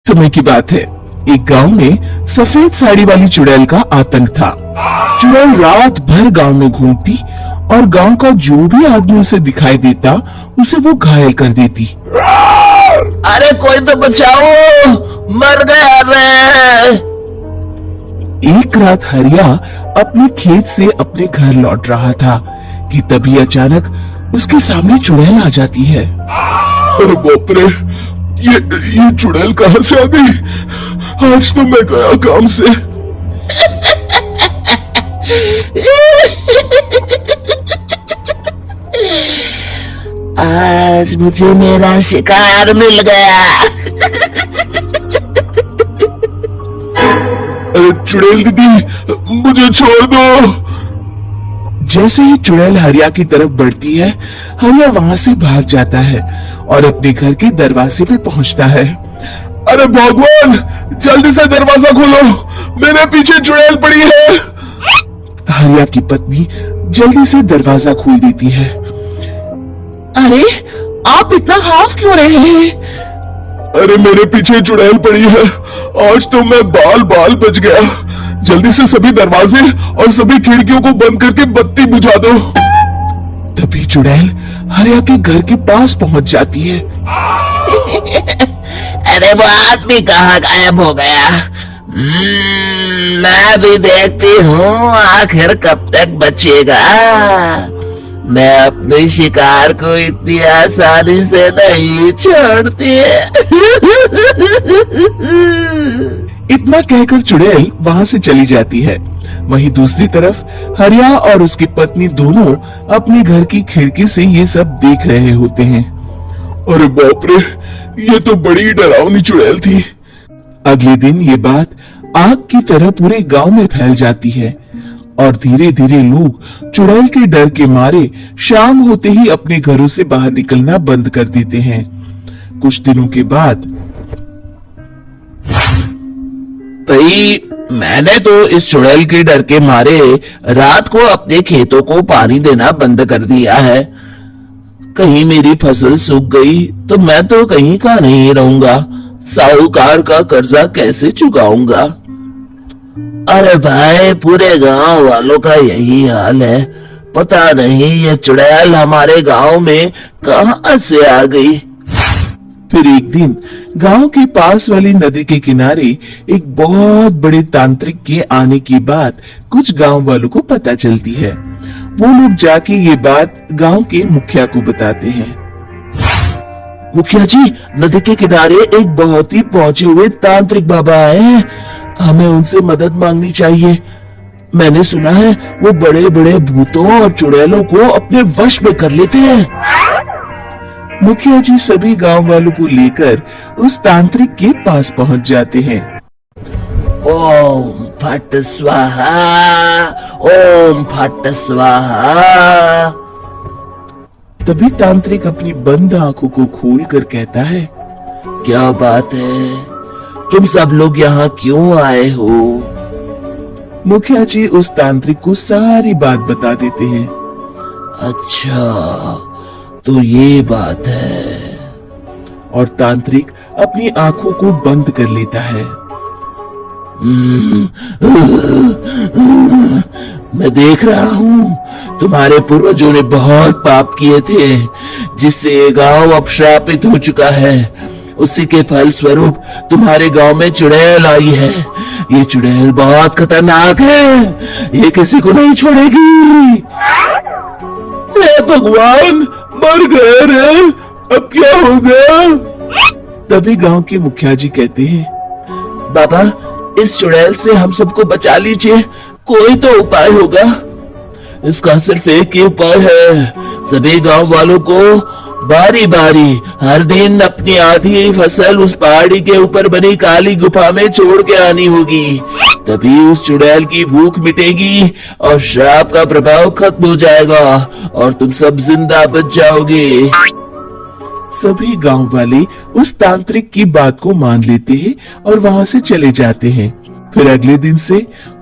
समय की बात है, एक गांव में सफेद साड़ी वाली चुड़ैल का आतंक था। चुड़ैल रात भर गांव में घूमती और गांव का जो भी आदमी उसे दिखाई देता उसे वो घायल कर देती। अरे कोई तो बचाओ, मर गया रे। एक रात हरिया अपने खेत से अपने घर लौट रहा था कि तभी अचानक उसके सामने चुड़ैल आ जाती है। अरे बाप रे, ये चुड़ैल कहां से आ गई? आज तो मैं गया काम से। आज मुझे मेरा शिकार मिल गया। अरे चुड़ैल दीदी, मुझे छोड़ दो। जैसे ही चुड़ैल हरिया की तरफ बढ़ती है, हरिया वहां से भाग जाता है और अपने घर के दरवाजे पे पहुंचता है। अरे भगवान, जल्दी से दरवाजा खोलो, मेरे पीछे चुड़ैल पड़ी है। हरिया की पत्नी जल्दी से दरवाजा खोल देती है। अरे आप इतना हाफ क्यों रहे हैं? अरे मेरे पीछे चुड़ैल पड़ी है, आज तो मैं बाल बाल बच गया। जल्दी से सभी दरवाजे और सभी खिड़कियों को बंद करके बत्ती बुझा दो। तभी चुड़ैल हरिया के घर के पास पहुंच जाती है। अरे वो आदमी कहाँ गायब हो गया? मैं भी देखती हूँ आखिर कब तक बचेगा। मैं अपने शिकार को इतनी आसानी से नहीं छोड़ती। इतना कहकर चुड़ैल वहां से चली जाती है। वहीं दूसरी तरफ हरिया और उसकी पत्नी दोनों अपने घर की खिड़की से ये सब देख रहे होते हैं। अरे बाप रे, ये तो बड़ी डरावनी चुड़ैल थी। अगले दिन ये बात आग की तरह पूरे गांव में फैल जाती है और धीरे धीरे लोग चुड़ैल के डर के मारे शाम होते ही अपने घरों से बाहर निकलना बंद कर देते हैं। कुछ दिनों के बाद भाई, मैंने तो इस चुड़ैल के डर के मारे रात को अपने खेतों को पानी देना बंद कर दिया है। कहीं मेरी फसल सूख गई तो मैं तो कहीं का नहीं रहूंगा। साहूकार का कर्जा कैसे चुकाऊंगा? अरे भाई, पूरे गांव वालों का यही हाल है। पता नहीं ये चुड़ैल हमारे गांव में कहां से आ गई। फिर एक दिन गांव के पास वाली नदी के किनारे एक बहुत बड़े तांत्रिक के आने की बात कुछ गांव वालों को पता चलती है। वो लोग जाके ये बात गांव के मुखिया को बताते हैं। मुखिया जी, नदी के किनारे एक बहुत ही पहुंचे हुए तांत्रिक बाबा आए हैं। हमें उनसे मदद मांगनी चाहिए। मैंने सुना है वो बड़े बड़े भूतों और चुड़ैलों को अपने वश में कर लेते हैं। मुखिया जी सभी गांव वालों को लेकर उस तांत्रिक के पास पहुंच जाते हैं। ओम फट स्वाहा, ओम फट स्वाहा। तभी तांत्रिक अपनी बंद आंखों को खोलकर कहता है, क्या बात है? तुम सब लोग यहाँ क्यों आए हो? मुखिया जी उस तांत्रिक को सारी बात बता देते हैं। अच्छा, तो ये बात है। और तांत्रिक अपनी आंखों को बंद कर लेता है। मैं देख रहा हूँ तुम्हारे पूर्वजों ने बहुत पाप किए थे, जिससे ये गांव अब श्रापित हो चुका है। उसी के फल स्वरूप तुम्हारे गांव में चुड़ैल आई है। ये चुड़ैल बहुत खतरनाक है, ये किसी को नहीं छोड़ेगी। हे भगवान, मर गए रे, अब क्या होगा? तभी गांव के मुखिया जी कहते हैं, बाबा, इस चुड़ैल से हम सबको बचा लीजिए। कोई तो उपाय होगा। इसका सिर्फ एक ही उपाय है। सभी गांव वालों को बारी बारी हर दिन अपनी आधी फसल उस पहाड़ी के ऊपर बनी काली गुफा में छोड़ के आनी होगी। तभी उस चुड़ैल की भूख मिटेगी और श्राप का प्रभाव खत्म हो जाएगा और तुम सब जिंदा बच जाओगे। सभी गांव वाले उस तांत्रिक की बात को मान लेते हैं और वहां से चले जाते हैं। फिर अगले दिन से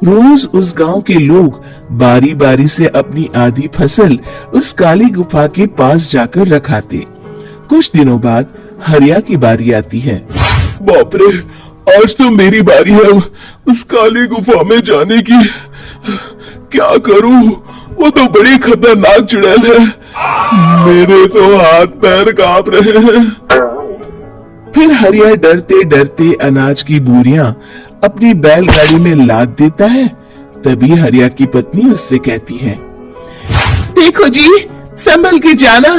रोज उस गांव के लोग बारी बारी से अपनी आधी फसल उस काली गुफा के पास जाकर रखाते। कुछ दिनों बाद हरिया की बारी आती है। बाप रे, आज तो मेरी बारी है उस काली गुफा में जाने की। क्या करूं, वो तो बड़ी खतरनाक चुड़ैल है। मेरे तो हाथ पैर कांप रहे हैं। फिर हरिया डरते डरते अनाज की बोरियां अपनी बैलगाड़ी में लाद देता है। तभी हरिया की पत्नी उससे कहती है, देखो जी, संभल के जाना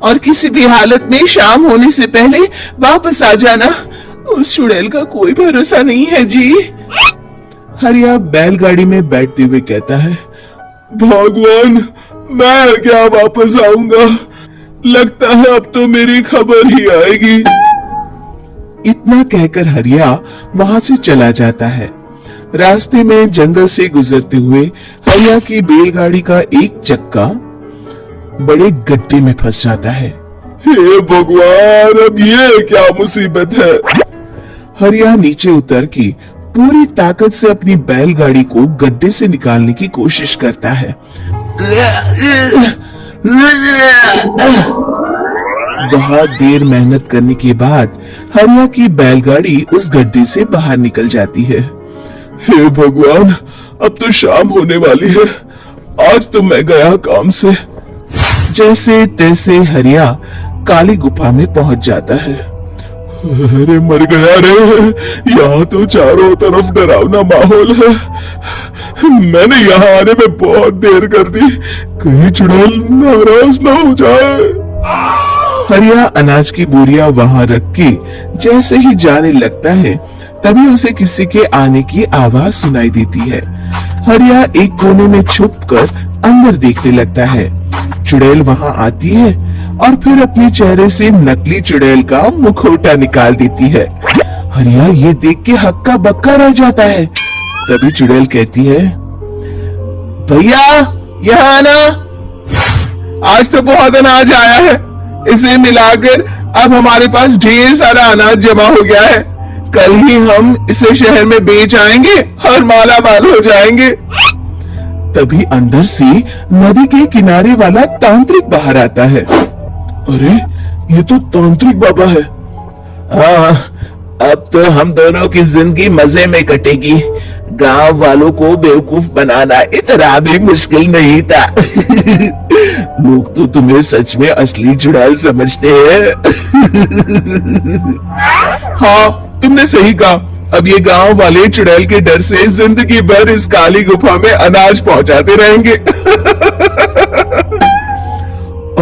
और किसी भी हालत में शाम होने से पहले वापस आ जाना। उस चुड़ैल का कोई भरोसा नहीं है जी। हरिया बैलगाड़ी में बैठते हुए कहता है, भगवान, मैं क्या वापस आऊंगा? लगता है अब तो मेरी खबर ही आएगी। इतना कहकर हरिया वहां से चला जाता है। रास्ते में जंगल से गुजरते हुए हरिया की बैलगाड़ी का एक चक्का बड़े गड्ढे में फंस जाता है। हे भगवान, अब ये क्या मुसीबत है? हरिया नीचे उतर के पूरी ताकत से अपनी बैलगाड़ी को गड्ढे से निकालने की कोशिश करता है। बहुत देर मेहनत करने के बाद हरिया की बैलगाड़ी उस गड्ढे से बाहर निकल जाती है। हे भगवान, अब तो शाम होने वाली है। आज तो मैं गया काम से। जैसे तैसे हरिया काली गुफा में पहुंच जाता है। अरे मर गया रे, यहाँ तो चारों तरफ डरावना माहौल है। मैंने यहाँ आने में बहुत देर कर दी, कहीं चुड़ैल नाराज ना हो जाए। हरिया अनाज की बोरियां वहां रख के जैसे ही जाने लगता है, तभी उसे किसी के आने की आवाज सुनाई देती है। हरिया एक कोने में छुपकर अंदर देखने लगता है। चुड़ैल वहां आती है और फिर अपने चेहरे से नकली चुड़ैल का मुखौटा निकाल देती है। हरिया ये देख के हक्का बक्का रह जाता है। तभी चुड़ैल कहती है, भैया यहाँ आना, आज तो बहुत अनाज आया है। इसे मिलाकर अब हमारे पास ढेर सारा अनाज जमा हो गया है। कल ही हम इसे शहर में बेच आएंगे और माला माल हो जाएंगे। तभी अंदर से नदी के किनारे वाला तांत्रिक बाहर आता है। अरे, ये तो तांत्रिक बाबा है। हाँ, अब तो हम दोनों की जिंदगी मजे में कटेगी। गांव वालों को बेवकूफ बनाना इतना भी मुश्किल नहीं था। लोग तो तुम्हें सच में असली चुड़ैल समझते हैं। हाँ, तुमने सही कहा। अब ये गांव वाले चुड़ैल के डर से जिंदगी भर इस काली गुफा में अनाज पहुंचाते रहेंगे।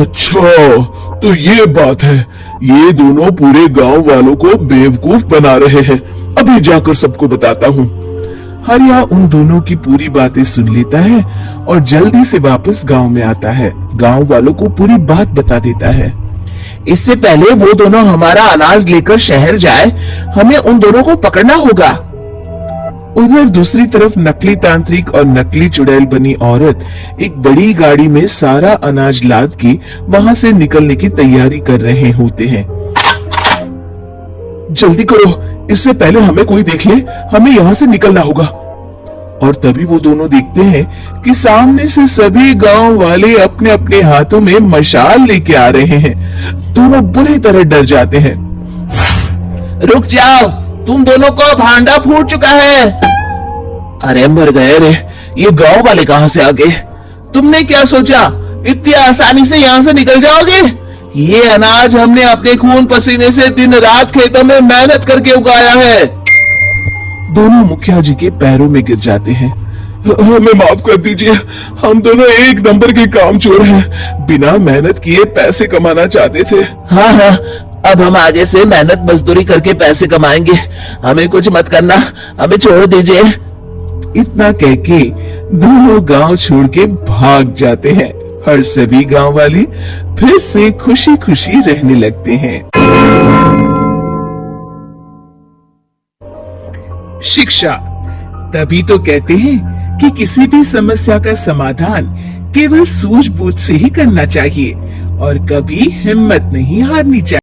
अच्छा, तो ये बात है। ये दोनों पूरे गांव वालों को बेवकूफ बना रहे हैं। अभी जाकर सबको बताता हूँ। हरिया उन दोनों की पूरी बातें सुन लेता है और जल्दी से वापस गांव में आता है। गांव वालों को पूरी बात बता देता है। इससे पहले वो दोनों हमारा अनाज लेकर शहर जाए, हमें उन दोनों को पकड़ना होगा। उधर दूसरी तरफ नकली तांत्रिक और नकली चुड़ैल बनी औरत एक बड़ी गाड़ी में सारा अनाज लाद के वहां से निकलने की तैयारी कर रहे होते हैं। जल्दी करो, इससे पहले हमें कोई देख ले, हमें यहाँ से निकलना होगा। और तभी वो दोनों देखते हैं कि सामने से सभी गांव वाले अपने अपने हाथों में मशाल लेके आ रहे हैं। दोनों बुरी तरह डर जाते हैं। रुक जाओ, तुम दोनों को भांडा फूट चुका है। अरे मर गए रे, ये गांव वाले कहां से आ गए? तुमने क्या सोचा इतनी आसानी से यहाँ से निकल जाओगे? ये अनाज हमने अपने खून पसीने से दिन रात खेतों में मेहनत करके उगाया है। दोनों मुखिया जी के पैरों में गिर जाते हैं। हमें माफ कर दीजिए, हम दोनों एक नंबर के काम चोर हैं। बिना मेहनत किए पैसे कमाना चाहते थे। हाँ हाँ, अब हम आगे से मेहनत मजदूरी करके पैसे कमाएंगे। हमें कुछ मत करना, हमें छोड़ दीजिए। इतना कह के दोनों गांव छोड़ के भाग जाते हैं और सभी गांव वाले फिर से खुशी खुशी रहने लगते हैं। शिक्षा, तभी तो कहते हैं कि किसी भी समस्या का समाधान केवल सूझबूझ से ही करना चाहिए और कभी हिम्मत नहीं हारनी चाहिए।